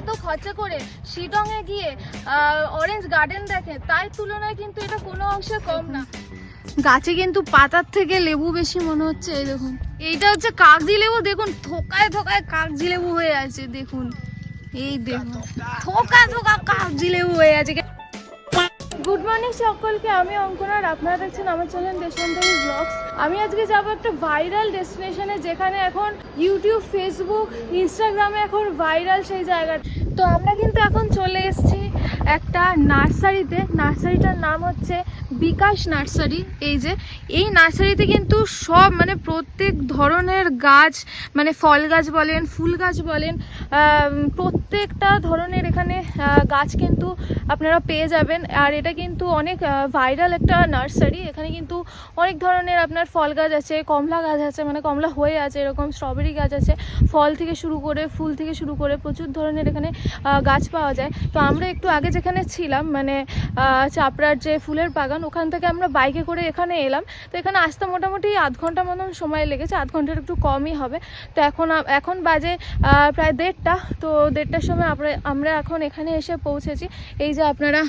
এত খরচা করে শিলং এ গিয়ে অরেঞ্জ গার্ডেন দেখে, তার তুলনায় কিন্তু এটা কোনো অংশে কম না। গাছে কিন্তু পাতার থেকে লেবু বেশি মনে হচ্ছে। এই দেখুন, এইটা হচ্ছে কাগজি লেবু। দেখুন থোকায় থোকায় কাগজি লেবু হয়ে আছে। দেখুন, এই দেখুন থোকা থোকা কাগজি লেবু হয়ে আছে। গুড মর্নিং সকলকে, আমি অঙ্কনা আর আপনারা দেখছেন আমার চ্যানেল দেশান্তরী ব্লগস। আমি আজকে যাব একটা ভাইরাল ডেস্টিনেশনে, যেখানে এখন ইউটিউব, ফেসবুক, ইনস্টাগ্রামে এখন ভাইরাল সেই জায়গাটা। তো আমরা কিন্তু এখন চলে এসেছি একটা নার্সারিতে। নার্সারিটার নাম হচ্ছে বিকাশ নার্সারি। এই নার্সারিতে কিন্তু সব মানে প্রত্যেক ধরনের গাছ, মানে ফল গাছ বলেন, ফুল গাছ বলেন, প্রত্যেকটা ধরনের এখানে গাছ কিন্তু আপনারা পেয়ে যাবেন। আর এটা কিন্তু অনেক ভাইরাল একটা নার্সারি। এখানে কিন্তু অনেক ধরনের আপনার ফল গাছ আছে, কমলা গাছ আছে, মানে কমলা হয়ে আছে, এরকম স্ট্রবেরি গাছ আছে, ফল থেকে শুরু করে ফুল থেকে শুরু করে প্রচুর ধরনের এখানে গাছ পাওয়া যায়। তো আমরা একটু আগে যেখানে ছিলাম, মানে চাপড়ার যে ফুলের বাগান, ওখান থেকে আমরা বাইকে করে এখানে এলাম। তো এখানে আসতে মোটামুটি আধ ঘন্টা মতন সময় লেগেছে, আধ ঘন্টার একটু কমই হবে। তো এখন বাজে প্রায় 1:30। তো 1:30টার সময় আমরা এখন এখানে এসে পৌঁছেছি। এই যে আপনারা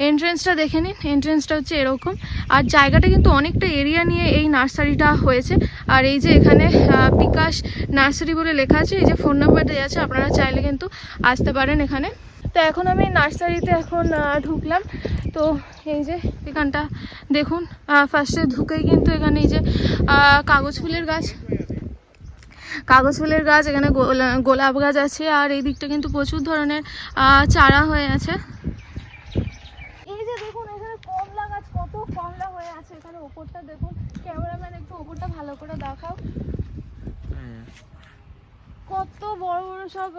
এন্ট্রেন্সটা দেখে নিন, এন্ট্রেন্সটা হচ্ছে এরকম। আর জায়গাটা কিন্তু অনেকটা এরিয়া নিয়ে এই নার্সারিটা হয়েছে। আর এই যে এখানে বিকাশ নার্সারি বলে লেখা আছে, এই যে ফোন নাম্বার দেওয়া আছে, আপনারা চাইলে কিন্তু আসতে পারেন এখানে। তো এখন আমি নার্সারিতে এখন ঢুকলাম। তো এই যে এখানটা দেখুন, ফার্স্টে ঢুকেই কিন্তু এখানে এই যে কাগজ ফুলের গাছ, এখানে গোলাপ গাছ আছে। আর এই দিকটা কিন্তু প্রচুর ধরনের চারা হয়ে আছে। এই যে দেখুন এখানে কমলা গাছ, কত কমলা হয়ে আছে এখানে। ওপরটা দেখুন, ক্যামেরাম্যান একটু ওপরটা ভালো করে দেখাও। কত বড় বড় সব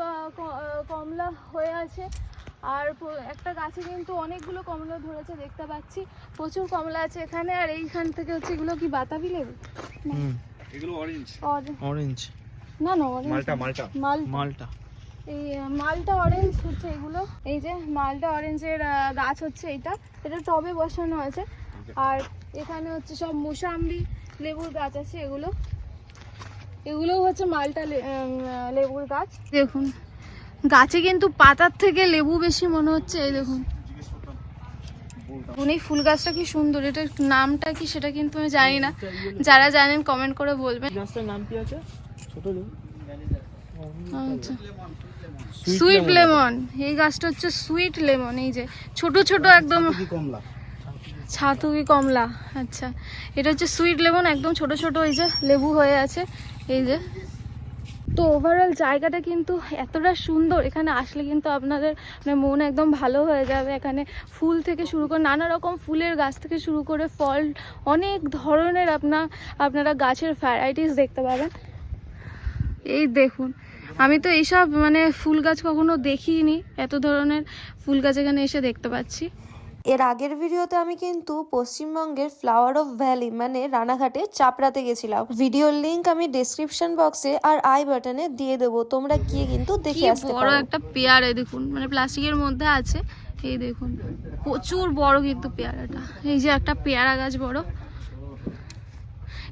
কমলা হয়ে আছে। আর একটা গাছে কিন্তু অনেকগুলো কমলা ধরেছে, দেখতে পাচ্ছি প্রচুর কমলা আছে এখানে। আর এইখান থেকে হচ্ছে এগুলো কি বাতাবি লেবু? এগুলো অরেঞ্জ না মালটা। এই মালটা অরেঞ্জ হচ্ছে এগুলো। এই যে মালটা অরেঞ্জের গাছ হচ্ছে এটা টবে বসানো আছে। আর এখানে হচ্ছে সব মোসাম্বি লেবুর গাছ আছে। এগুলোও হচ্ছে মালটা লেবুর গাছ। দেখুন গাছে কিন্তু পাতার থেকে লেবু বেশি মনে হচ্ছে। এই দেখুন, এই ফুল গাছটা কি সুন্দর। এটার নামটা কি সেটা কিন্তু আমি জানি না, যারা জানেন কমেন্ট করে বলবেন। গাছটার নাম কি আছে? ছোট লেবু, আচ্ছা, সুইট লেমন। এই গাছটা হচ্ছে সুইট লেমন। এই যে ছোট ছোট একদম ছাতুকি কমলা। আচ্ছা, এটা হচ্ছে সুইট লেমন, একদম ছোট ছোট এই যে লেবু হয়ে আছে। এই যে, তো ওভারঅল জায়গাটা কিন্তু এতটা সুন্দর, এখানে আসলে কিন্তু আপনাদের মানে মন একদম ভালো হয়ে যাবে। এখানে ফুল থেকে শুরু করে নানা রকম ফুলের গাছ থেকে শুরু করে ফল, অনেক ধরনের আপনারা গাছের ভ্যারাইটিস দেখতে পাবেন। এই দেখুন, আমি তো এইসব মানে ফুল গাছ কখনো দেখিনি, এত ধরনের ফুল গাছ এখানে এসে দেখতে পাচ্ছি। এর আগের ভিডিওতে আমি কিন্তু পশ্চিমবঙ্গের ফ্লাওয়ার অফ ভ্যালি মানে রানাঘাটে চাপড়াতে গেছিলাম। ভিডিওর লিংক আমি ডেসক্রিপশন বক্সে আর আই বাটনে দিয়ে দেবো, তোমরা গিয়ে কিন্তু দেখে আসতে পারো। বড় একটা পেয়ারা দেখুন, মানে প্লাস্টিকের মধ্যে আছে। এই দেখুন প্রচুর বড় কিন্তু পেয়ারাটা। এই যে একটা পেয়ারা গাছ বড়,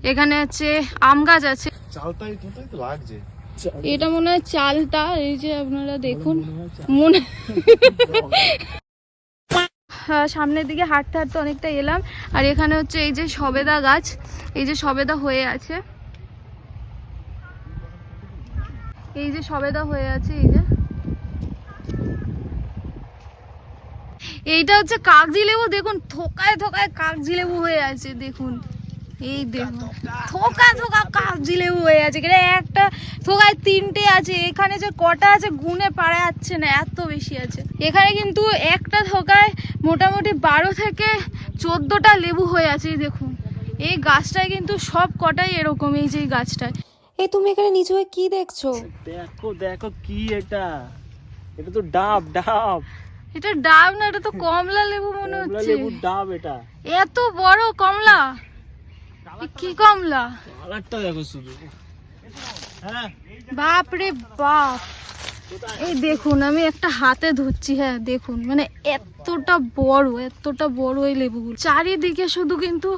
এখানে আছে আম গাছ আছে। চালটাই তো লাগছে, এটা মনে হয় চালটা। এই যে আপনারা দেখুন, মনে সামনের দিকে হাঁটতে হাঁটতে অনেকটা এলাম। আর এখানে হচ্ছে এই যে সবেদা গাছ, এই যে সবেদা হয়ে আছে, এই যে সবেদা হয়ে আছে। এই যে এইটা হচ্ছে কাগজি লেবু। দেখুন থোকায় থোকায় কাগজি লেবু হয়ে আছে। দেখুন, এই দেখুন থোকা থোকা কাগজি লেবু হয়ে আছে। একটা থোকায় 3টে আছে, এখানে যে কটা আছে গুনে পারা যাচ্ছে না, এত বেশি আছে এখানে। কিন্তু একটা থোকায় মোটামুটি 12 থেকে 14টা লেবু হয়ে আছে। এই দেখুন, এই গাছটায় কিন্তু সব কটাই এরকম। এই যে এই গাছটায়, এই তুমি এখানে নিচে কি দেখছো? দেখো কি এটা তো ডাব। এটা ডাব না, এটা তো কমলা লেবু মনে হচ্ছে। লেবুর ডাব এটা, এত বড় কমলা। কি কমলা, কালারটা দেখো শুধু। হ্যাঁ বাপ রে বাপ। এই দেখুন, আমি একটা হাতে ধরছি। হ্যাঁ দেখুন, মানে এতটা বড় এই লেবুগুলো। চারিদিকে শুধু কিন্তু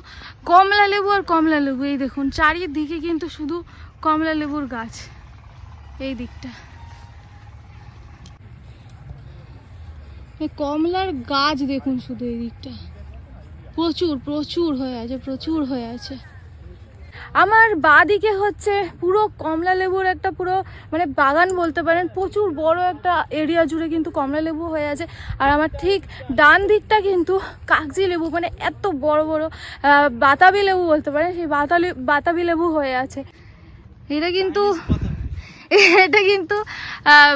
কমলা লেবু আর কমলা লেবু। এই দেখুন চারিদিকে কিন্তু শুধু কমলা লেবুর গাছ। এই দিকটা এই কমলার গাছ দেখুন শুধু এই দিকটা প্রচুর প্রচুর হয়ে আছে, প্রচুর হয়ে আছে। আমার বাঁদিকে হচ্ছে পুরো কমলা লেবুর একটা পুরো মানে বাগান বলতে পারেন, প্রচুর বড় একটা এরিয়া জুড়ে কিন্তু কমলা লেবু হয়ে আছে। আর আমার ঠিক ডান দিকটা কিন্তু কাগজি লেবু, মানে এত বড় বড় বাতাবি লেবু বলতে পারেন, সেই বাতাবি লেবু হয়ে আছে। এটা কিন্তু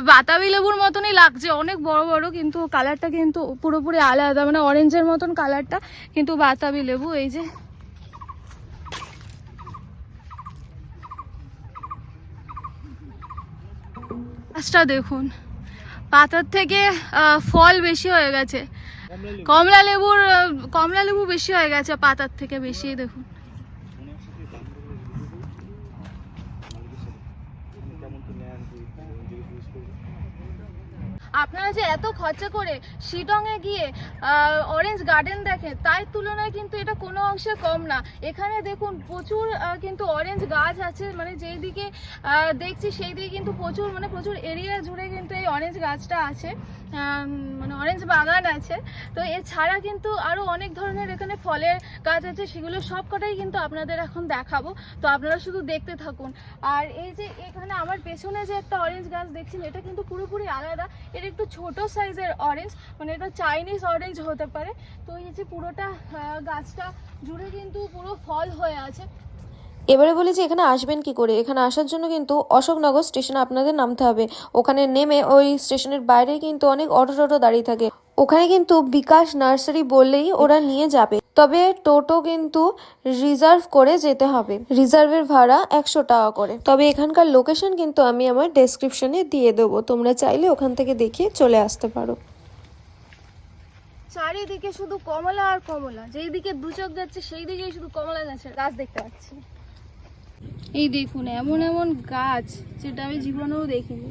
বাতাবি লেবুর মতনই লাগছে, অনেক বড় বড়, কিন্তু কালারটা কিন্তু পুরোপুরি আলাদা, মানে অরেঞ্জের মতন কালারটা, কিন্তু বাতাবি লেবু। এই যে গাছটা দেখুন, পাতার থেকে ফল বেশি হয়ে গেছে, কমলা লেবু বেশি হয়ে গেছে পাতার থেকে বেশি। দেখুন আপনারা যে এত খরচা করে শিলংয়ে গিয়ে অরেঞ্জ গার্ডেন দেখেন, তার তুলনায় কিন্তু এটা কোনো অংশে কম না। এখানে দেখুন প্রচুর কিন্তু অরেঞ্জ গাছ আছে, মানে যেই দিকে দেখছি সেই দিকে কিন্তু প্রচুর এরিয়া জুড়ে কিন্তু এই অরেঞ্জ গাছটা আছে, মানে অরেঞ্জ বাগান আছে। তো এছাড়া কিন্তু আরও অনেক ধরনের এখানে ফলের গাছ আছে, সেগুলো সব কটাই কিন্তু আপনাদের এখন দেখাবো, তো আপনারা শুধু দেখতে থাকুন। আর এই যে এখানে আমার পেছনে যে একটা অরেঞ্জ গাছ দেখছেন, এটা কিন্তু পুরোপুরি আলাদা, এটা একটু ছোট সাইজের অরেঞ্জ, মানে এটা চাইনিজ অরেঞ্জ হতে পারে। তো এই যে পুরোটা গাছটা জুড়ে কিন্তু পুরো ফল হয়ে আছে। এবারে বলি যে এখানে আসবেন কি করে। এখানে আসার জন্য কিন্তু অশোকনগর স্টেশনে আপনাদের নামতে হবে। ওখানে নেমে ওই স্টেশনের বাইরে কিন্তু অনেক অটো টোটো দাঁড়িয়ে থাকে, ওখানে কিন্তু বিকাশ নার্সারি বললেই ওরা নিয়ে যাবে। তবে টোটো কিন্তু রিজার্ভ করে যেতে হবে, রিজার্ভের ভাড়া 100 টাকা করে। তবে এখানকার লোকেশন কিন্তু আমি আমার ডেসক্রিপশনে দিয়ে দেবো, তোমরা চাইলে ওখান থেকে দেখে চলে আসতে পারো। চারিদিকে শুধু কমলা আর কমলা, যেই দিকে দু চোখ যাচ্ছে সেই দিকেই শুধু কমলা গাছ দেখতে পাচ্ছি। এই দেখুন এমন এমন গাছ যেটা আমি জীবনেও দেখিনি।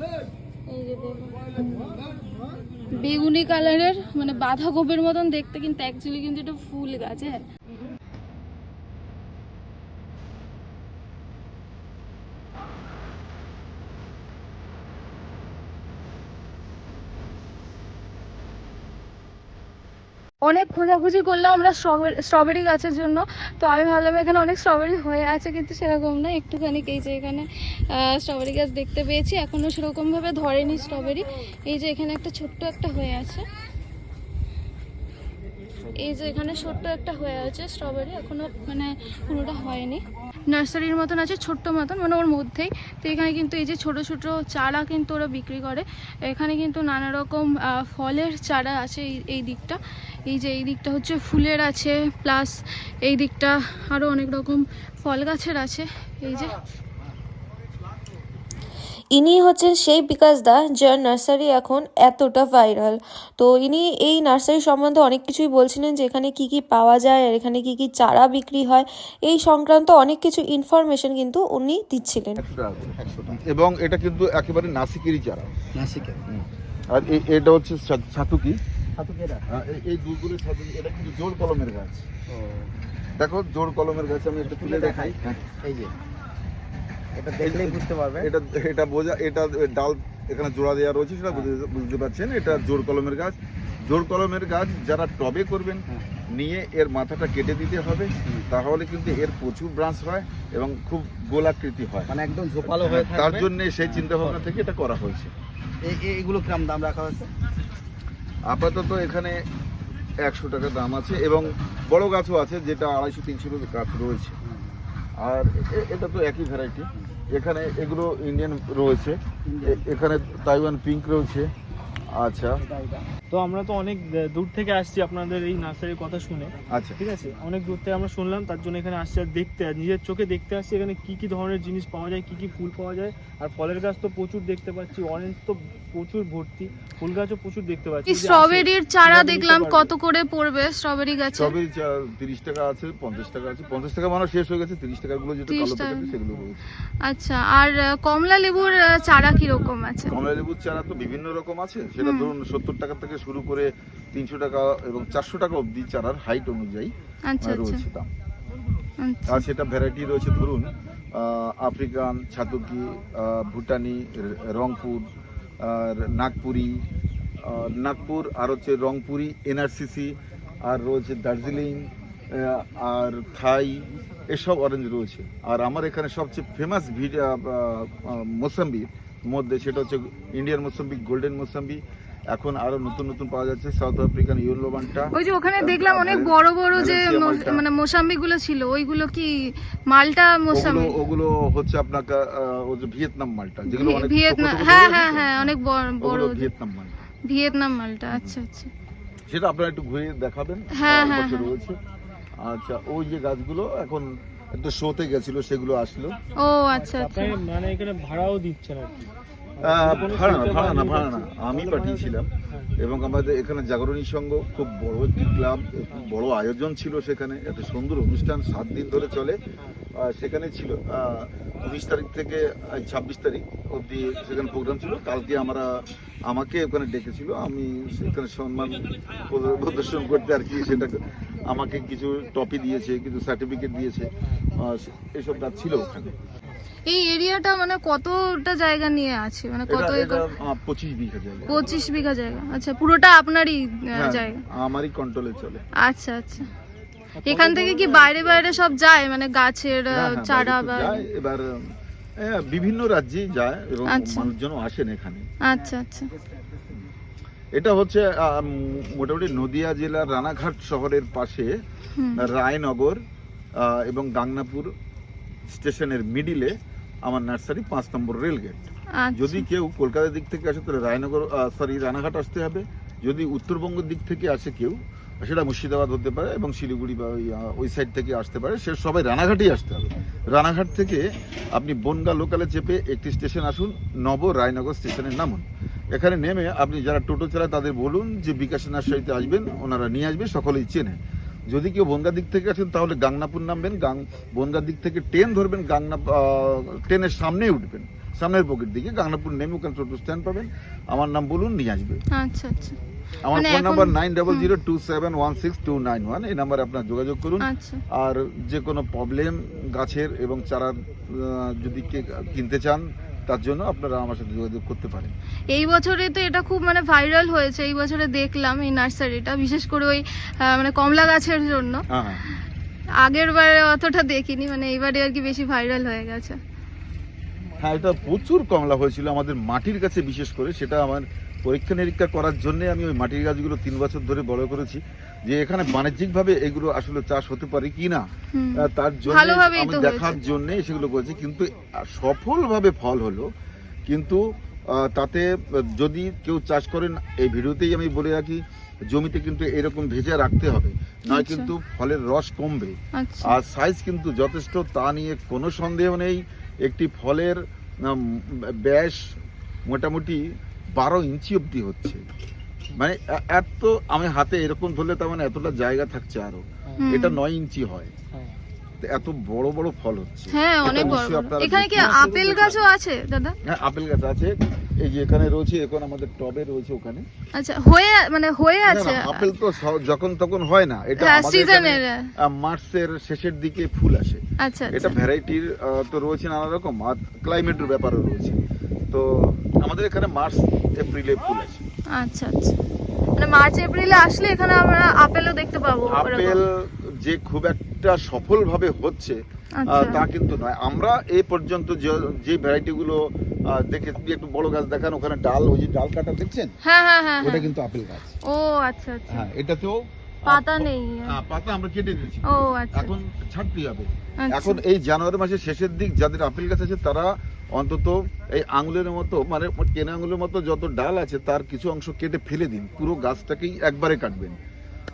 এই যে দেখুন বেগুনি কালারের, মানে বাঁধাকপির মতন দেখতে, কিন্তু অ্যাকচুয়ালি কিন্তু এটা ফুল গাছ। হ্যাঁ, অনেক খোঁজাখুঁজি করলাম আমরা স্ট্রবেরি গাছের জন্য, তো আমি ভাবলাম এখানে অনেক স্ট্রবেরি হয়ে আছে, কিন্তু সেরকম না, একটুখানি এই যে এখানে স্ট্রবেরি গাছ দেখতে পেয়েছি, এখনো সেরকমভাবে ধরেনি স্ট্রবেরি। এই যে এখানে একটা ছোট্ট একটা হয়ে আছে, এই যে এখানে ছোট্ট একটা হয়ে আছে স্ট্রবেরি, এখনো মানে পুরোটা হয়নি। নার্সারির মতন আছে, ছোট্ট মতন, মানে ওর মধ্যেই। তো এখানে কিন্তু এই যে ছোট ছোট চারা কিন্তু ওরা বিক্রি করে। এখানে কিন্তু নানা রকম ফলের চারা আছে। এই দিকটা, এই যে এই দিকটা হচ্ছে ফুলের আছে, প্লাস এই দিকটা আরও অনেক রকম ফল গাছের আছে। এই যে ইনি হচ্ছেন সেই বিকাশ দা, যার নার্সারি এখন এতটা ভাইরাল। তো ইনি এই নার্সারি সম্বন্ধে অনেক কিছুই বলছিলেন, যে এখানে কি কি পাওয়া যায় আর এখানে কি কি চারা বিক্রি হয়, এই সংক্রান্ত অনেক কিছু ইনফরমেশন কিন্তু উনি দিচ্ছিলেন। এবং এটা কিন্তু একেবারে নাসিকেরই চারা, নাসিকের। আর এটা হচ্ছে ছাতুকি। এই দুগুলো ছাতুকি, এটা কিন্তু জোর কলমের গাছ। দেখো জোর কলমের গাছ, আমি একটা তুলে দেখাই। এই যে এটা দেখলেই বুঝতে পারবে, এটা বোঝা, এটা ডাল এখানে জোড়া দেওয়া রয়েছে, সেটা বুঝতে পারছেন। এটা জোর কলমের গাছ। জোর কলমের গাছ যারা টবে করবেন, নিয়ে এর মাথাটা কেটে দিতে হবে, তাহলে কিন্তু এর প্রচুর ব্রাঞ্চ হয় এবং খুব গোলাকৃতি হয়, মানে একদম ঝোপালো হয়ে থাকবে। তার জন্য সেই চিন্তা ভাবনা থেকে এটা করা হয়েছে। এইগুলো কিরম দাম রাখা হয়েছে? আপাতত এখানে 100 টাকা দাম আছে, এবং বড় গাছও আছে যেটা 250-300 গাছ রয়েছে। আর এটা তো একই ভ্যারাইটি। এখানে এগুলো ইন্ডিয়ান রয়েছে, এখানে তাইওয়ান পিঙ্ক রয়েছে। আচ্ছা, তো আমরা তো অনেক দূর থেকে আসছি আপনাদের এই নার্সারির কথা শুনে। আচ্ছা, ঠিক আছে, অনেক দূর থেকে আমরা শুনলাম, তার জন্য এখানে আসছি আর দেখতে, নিজের চোখে দেখতে আসছি এখানে কি কি ধরনের জিনিস পাওয়া যায়, কি কি ফুল পাওয়া যায়। আর ফলের গাছ তো প্রচুর দেখতে পাচ্ছি, অরেঞ্জ তো প্রচুর ভর্তি, ফুল গাছও প্রচুর দেখতে পাচ্ছি। স্ট্রবেরির চারা দেখলাম কত করে পড়বে স্ট্রবেরি গাছে? স্ট্রবেরি 30 টাকা আছে, 50 টাকা আছে। 50 টাকা মানে শেষ হয়ে গেছে, 30 টাকার গুলো যেটা কালো প্যাকেটে সেগুলো রয়েছে। আচ্ছা, আর কমলা লেবুর চারা কি রকম আছে? কমলা লেবুর চারা তো বিভিন্ন রকম আছে, সেটা ধরুন 70 টাকা থেকে শুরু করে 300 টাকা এবং 400 টাকা অবধি চারার হাইট অনুযায়ী রয়েছে দাম। আর সেটা ভ্যারাইটি রয়েছে, ধরুন আফ্রিকান, ছাতুকি, ভুটানি, রংপুর, আর নাগপুরি, নাগপুর, আর হচ্ছে রংপুরি, এনআরসিসি, আর রয়েছে দার্জিলিং, আর থাই, এসব অরেঞ্জ রয়েছে। আর আমার এখানে সবচেয়ে ফেমাস মোসাম্বির মধ্যে সেটা হচ্ছে ইন্ডিয়ান মোসাম্বি, গোল্ডেন মোসাম্বি। এখন আরো নতুন নতুন পাওয়া যাচ্ছে সাউথ আফ্রিকান ইয়েলো বান্টা। ওই যে ওখানে দেখলাম অনেক বড় বড় যে মালটা। মানে মোসাম্বি গুলো ছিল, ওইগুলো কি মালটা মোসাম্বি? ওগুলো হচ্ছে আপনার ওই যে ভিয়েতনাম মালটা, যেগুলো অনেক ভিয়েতনাম, ছোট ছোট হ্যাঁ রয়েছে হ্যাঁ তো, হ্যাঁ, অনেক বড় ওগুলো ভিয়েতনাম মালটা। ভিয়েতনাম মালটা, আচ্ছা আচ্ছা। সেটা আপনারা একটু ঘুরে দেখাবেন। হ্যাঁ, হ্যাঁ, পাশে হ্যাঁ। রয়েছে। আচ্ছা, ওই যে গাছগুলো এখন একটু শোতে গেছিল, সেগুলো আসলো। ও আচ্ছা আচ্ছা। আপনি মানে এখানে ভাড়াও দিচ্ছেন আর কি? ভাড়া না, আমি পাঠিয়েছিলাম। এবং আমাদের এখানে জাগরণী সংঘ খুব বড় একটি ক্লাব, বড় আয়োজন ছিল সেখানে, এত সুন্দর অনুষ্ঠান 7 দিন ধরে চলে। সেখানে ছিল 19 তারিখ থেকে 26 তারিখ অবধি সেখানে প্রোগ্রাম ছিল। কালকে আমাকে ওখানে ডেকেছিল, আমি সেখানে সম্মান প্রদর্শন করতে আর কি, সেটা আমাকে কিছু ট্রফি দিয়েছে, কিছু সার্টিফিকেট দিয়েছে, এসব কাজ ছিল ওখানে। এই এরিয়াটা মানে কতটা জায়গা নিয়ে আছে, মানে কত এটা একর? 25 বিঘা জায়গা। 25 বিঘা জায়গা, আচ্ছা। পুরোটা আপনারই হ্যাঁ, জায়গা? আমারই কন্ট্রোলে চলে। আচ্ছা আচ্ছা। এখান থেকে কি বাইরে বাইরে সব যায়, মানে গাছের হ্যাঁ, চারা বাইরে তো বা? যায়। এবার বিভিন্ন রাজ্যে যায় এবং আচ্ছা। মানুষজন আসেন এখানে। আচ্ছা আচ্ছা। এটা হচ্ছে মোটামুটি নদিয়া জেলার রানাঘাট শহরের পাশে হুম। রায়নগর এবং গাংনাপুর স্টেশনের মিডিলে আমার নার্সারি, 5 নম্বর রেল গেট। আচ্ছা। যদি কেউ কলকাতার দিক থেকে আসে তাহলে রানাঘাট আসতে হবে। যদি উত্তরবঙ্গের দিক থেকে আসে কেউ, সেটা মুর্শিদাবাদ হতে পারে এবং শিলিগুড়ি বা ওই সাইড থেকে আসতে পারে, সে সবাই রানাঘাটেই আসতে হবে। রানাঘাট থেকে আপনি বনগা লোকালে চেপে একটি স্টেশন আসুন, নব রায়নগর স্টেশনে নামুন। এখানে নেমে আপনি যারা টোটো চালায় তাদের বলুন যে বিকাশ নার্সারিতে আসবেন, ওনারা নিয়ে আসবে, সকলেই চেনে। যদি কেউ বনগার দিক থেকে আসেন তাহলে গাংনাপুর নামবেন, বনগার দিক থেকে ট্রেন ধরবেন, ট্রেনের সামনেই উঠবেন, সামনের পকেট দিকে গাংনাপুর নেমে ওখানে টোটো স্ট্যান্ড পাবেন, আমার নাম বলুন, নিয়ে আসবে। আচ্ছা আচ্ছা। আমার মানে ফোন এখন- নাম্বার 9002716291, এই নাম্বারে আপনার যোগাযোগ করুন। আচ্ছা। আর যে কোনো প্রবলেম গাছের এবং চারা যদি কিনতে চান তার জন্য আপনারা আমার সাথে যোগাযোগ করতে পারেন। এই বছরে তো এটা খুব মানে ভাইরাল হয়েছে, এই বছরে দেখলাম এই নার্সারিটা, বিশেষ করে ওই মানে কমলা গাছের জন্য। হ্যাঁ, আগের বারে অতটা দেখিনি, মানে এইবারে আর কি বেশি ভাইরাল হয়ে গেছে। হ্যাঁ, এটা প্রচুর কমলা হয়েছিল আমাদের মাটির কাছে, বিশেষ করে সেটা আমার পরীক্ষা নিরীক্ষা করার জন্য আমি ওই মাটির গাছগুলো 3 বছর ধরে বড় করেছি, যে এখানে বাণিজ্যিকভাবে এগুলো আসলে চাষ হতে পারে কিনা, হুম। তার জন্য ভালোভাবেই আমি তো দেখার হয়েছে। জন্য সেগুলো করেছি। কিন্তু সফলভাবে ফল হলো। কিন্তু তাতে যদি কেউ চাষ করেন, এই ভিডিওতেই আমি বলে রাখি, জমিতে কিন্তু এরকম ভেজে রাখতে হবে, নয় আচ্ছা। কিন্তু ফলের রস কমবে। আচ্ছা। আর সাইজ কিন্তু যথেষ্ট, তা নিয়ে কোনো সন্দেহ নেই। একটি ফলের ব্যাস মোটামুটি 12 ইঞ্চি অবধি হচ্ছে, মানে এত, আমি হাতে এরকম ধরলে তার মানে এতটা জায়গা থাকছে আরো, হুম। এটা 9 ইঞ্চি হয়। হ্যাঁ। তো এত বড় বড় ফল হচ্ছে। হ্যাঁ, এটা অনেক বড় নিশ্চয়ই বড়। আপনারা এখানে কি দেখুন। আপেল গাছও আছে দাদা? হ্যাঁ, আপেল গাছ আছে, এই যে এখানে রয়েছে, এখন আমাদের টবে রয়েছে ওখানে। আচ্ছা, হয়ে আছে? না, আপেল তো যখন তখন হয় না, এটা হ্যাঁ, আমাদের এখানে সিজনের। মার্চের শেষের দিকে ফুল আসে। আচ্ছা এটা আচ্ছা। ভ্যারাইটির তো রয়েছে নানা রকম, আর ক্লাইমেটের ব্যাপারও রয়েছে। তো আমাদের এখানে মার্চ এপ্রিলে ফুল আসে। আচ্ছা আচ্ছা। মানে মার্চ এপ্রিলে আসলে এখানে আমরা আপেলও দেখতে পাবো? আপেল যে খুব একটা সফলভাবে হচ্ছে আচ্ছা। তা কিন্তু নয়। আমরা এই পর্যন্ত যে ভ্যারাইটিগুলো দেখে, একটু বড় গাছ দেখান, ওখানে ডাল, ওই যে ডাল কাটা দেখছেন, হ্যাঁ হ্যাঁ হ্যাঁ ওটা হ্যাঁ। কিন্তু আপেল গাছ। ও আচ্ছা আচ্ছা। হ্যাঁ, এটাতেও পাতা নেই? পাতা আমরা কেটে দিয়েছি, ও আচ্ছা। এখন ছাড়তেই হবে। আচ্ছা। এখন এই জানুয়ারি মাসের শেষের দিক যাদের আপেল গাছ আছে তারা অন্তত এই আঙুলের মতো, মানে কেনা আঙুলের মতো যত ডাল আছে তার কিছু অংশ কেটে ফেলে দিন, পুরো গাছটাকেই একবারে কাটবেন,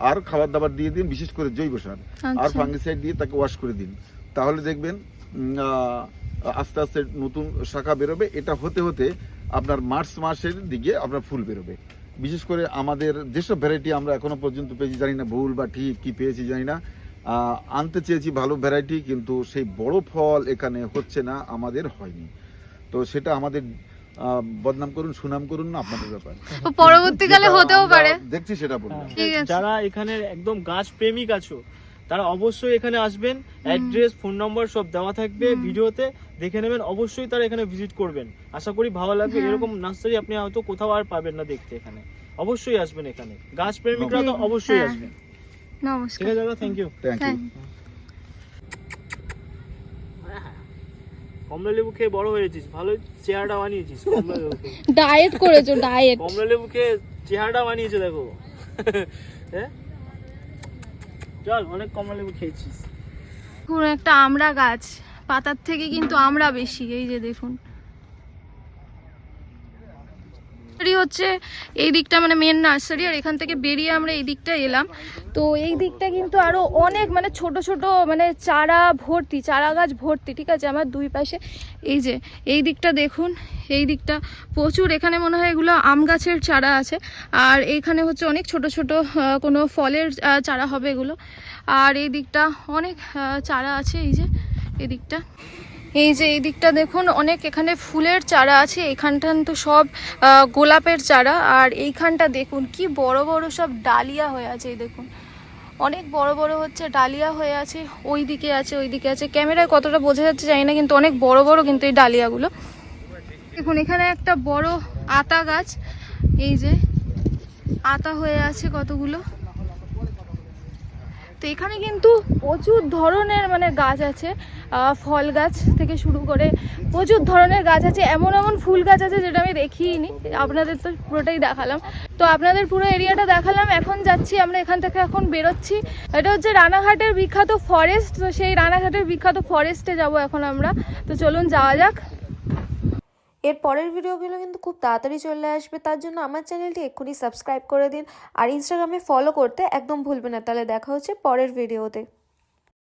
আর খাবার দাবার দিয়ে দিন, বিশেষ করে জৈব সার আর আচ্ছা। ফাঙ্গিসাইড দিয়ে তাকে ওয়াশ করে দিন। তাহলে দেখবেন আস্তে আস্তে নতুন শাখা বেরোবে। এটা হতে হতে আপনার মার্চ মাসের দিকে আপনার ফুল বেরোবে। বিশেষ করে আমাদের যেসব ভ্যারাইটি আমরা এখনো পর্যন্ত পেয়েছি, জানি না ভুল বা ঠিক কি পেয়েছি জানি না, আনতে চেয়েছি ভালো ভ্যারাইটি, কিন্তু সেই বড় ফল এখানে হচ্ছে না, আমাদের হয়নি। তো সেটা আমাদের বদনাম করুন, সুনাম করুন না, আপনাদের ব্যাপার। তো পরবর্তীকালে যেটা হতেও আমরা পারে। দেখছি সেটা বলবো। ঠিক আছে। যারা এখানে একদম গাছ প্রেমিক আছো, তারা অবশ্যই এখানে আসবেন। অ্যাড্রেস, ফোন নম্বর সব দেওয়া থাকবে ভিডিওতে, দেখে নেবেন। অবশ্যই তারা এখানে ভিজিট করবেন, আশা করি ভালো লাগবে। এরকম নার্সারি আপনি হয়তো কোথাও আর পাবেন না দেখতে। এখানে অবশ্যই আসবেন, এখানে গাছ প্রেমিকরা তো অবশ্যই আসবেন। ঠিক নমস্কার। আছে দাদা, থ্যাংক ইউ। Thank you. কমলা লেবু খেয়ে বড় হয়েছিস, ভালো চেহারাটা বানিয়েছিস। কমলা লেবু খেয়ে, ডায়েট করেছো, ডায়েট। কমলা লেবু খেয়ে চেহারাটা বানিয়েছে দেখো। হ্যাঁ চল, অনেক কমলা লেবু খেয়েছিস। পুরো একটা আমড়া গাছ, পাতার থেকে কিন্তু আমড়া বেশি। এই যে দেখুন, হচ্ছে এই দিকটা মানে মেন নার্সারি, আর এখান থেকে বেরিয়ে আমরা এই দিকটা এলাম। তো এই দিকটা কিন্তু আরো অনেক মানে ছোট ছোট মানে চারা ভর্তি, চারা গাছ ভর্তি। ঠিক আছে, আমার দুই পাশে এই যে এই দিকটা দেখুন, এই দিকটা প্রচুর। এখানে মনে হয় এগুলো আম গাছের চারা আছে, আর এইখানে হচ্ছে অনেক ছোট ছোট কোনো ফলের চারা হবে এগুলো। আর এই দিকটা অনেক চারা আছে। এই যে এদিকটা, এই যে এই দিকটা দেখুন অনেক এখানে ফুলের চারা আছে। এইখানটা তো সব গোলাপের চারা। আর এইখানটা দেখুন কি বড় বড় সব ডালিয়া হয়ে আছে। এই দেখুন অনেক বড় বড় হচ্ছে ডালিয়া হয়ে আছে। ওই দিকে আছে, ওই দিকে আছে, ক্যামেরায় কতটা বোঝা যাচ্ছে জানি না, কিন্তু অনেক বড় বড় কিন্তু এই ডালিয়াগুলো। দেখুন এখানে একটা বড় আতা গাছ, এই যে আতা হয়ে আছে কতগুলো। তো এখানে কিন্তু প্রচুর ধরনের মানে গাছ আছে, ফল গাছ থেকে শুরু করে প্রচুর ধরনের গাছ আছে। এমন এমন ফুল গাছ আছে যেটা আমি দেখিনি, আপনাদের তো পুরোটাই দেখালাম। তো আপনাদের পুরো এরিয়াটা দেখালাম। এখন যাচ্ছি আমরা এখান থেকে, এখন বেরোচ্ছি। এটা হচ্ছে রানাঘাটের বিখ্যাত ফরেস্ট, তো সেই রানাঘাটের বিখ্যাত ফরেস্টে যাব এখন আমরা। তো চলুন যাওয়া যাক। এর পরের ভিডিওগুলো কিন্তু খুব তাড়াতাড়ি চলে আসবে, তার জন্য আমার চ্যানেলটি এক্ষুনি সাবস্ক্রাইব করে দিন, আর ইনস্টাগ্রামে ফলো করতে একদম ভুলবেন না। তাহলে দেখা হচ্ছে পরের ভিডিওতে।